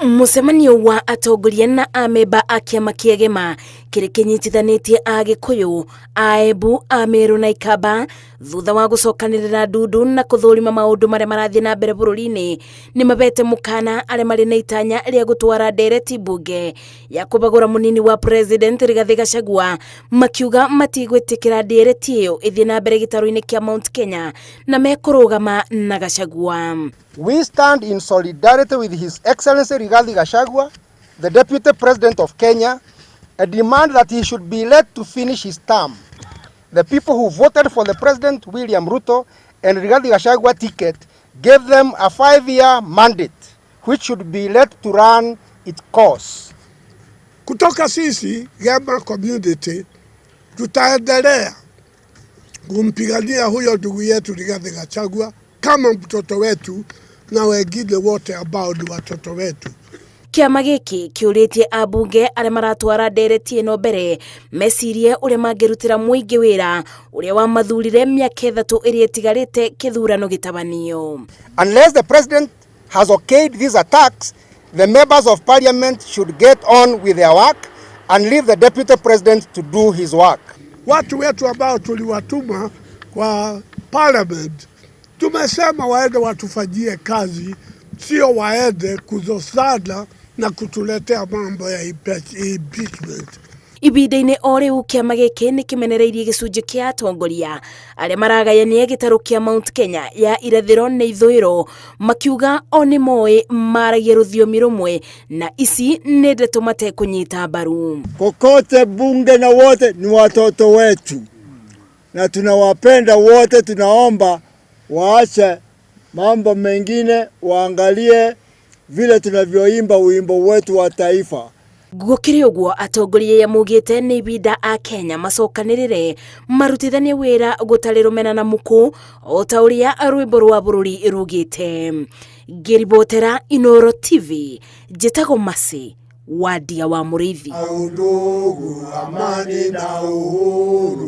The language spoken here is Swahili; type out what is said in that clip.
Mucemanio wa atongoria na amemba a kiama kia Gema kiri kinyitithanitie Agikuyu, Aembu, Ameru na Ikamba thutha wa gucokanirira ndundu na kuthurima maundu maria marathie na mbere bururi-ini ni mabete mukana aria mari na itanya ria gutwara ndereti bunge ya kubagura munini wa president Rigathi Gachagua, makiuga matigwitikira ndereti iyo ithie na mbere gitaro-ini kia Mount Kenya na mekurugama na Gachagua. We stand in solidarity with His Excellency Rigathi Gachagua, the Deputy President of Kenya, and demand that he should be let to finish his term. The people who voted for the President William Ruto and Rigathi Gachagua ticket gave them a 5-year mandate which should be let to run its course. Kutoka sisi Gema community tutaendelea kumpigania huyo ndugu yetu Rigathi Gachagua kama mtoto wetu na wengine wote ambao ni watoto wetu. Kiama giki kiuritie abunge aria maratwara ndereti ino mbere mecirie uria mangirutira muingi wira uria wa mathurire miaka 3 iria itigarite kithurano gitabanio. Unless the president has okayed these attacks, the members of parliament should get on with their work and leave the deputy president to do his work. Watu wetu ambao tuliwatuma kwa parliament tumesema waende watufanyie kazi, sio waende kuzosana na kutuletea mambo ya impeachment. Ibida-ini o riu kiama giki ni kimenereirie gicunji kia atongoria aria maragayania gitaro kia Mount Kenya ya irathiro na ithwiro, makiuga o ni moi maragia ruthiomi rumwe na ici ni ndeto matekunyita mbaru. Kokote bunge na wote ni watoto wetu na tunawapenda wote. Tunaomba waache mambo mengine, waangalie vile tunavyoimba wimbo wetu wa taifa. Gukiri uguo atongoria ya mugite ni ibida a Kenya macokanirire marutithanie wira gutari rumena na muku o ta uria rwimbo rwa bururi rugite. Ngiribotera Inooro TV, njitagwo Masi Wadia wa Muriithi. Audugu, amani na uhuru.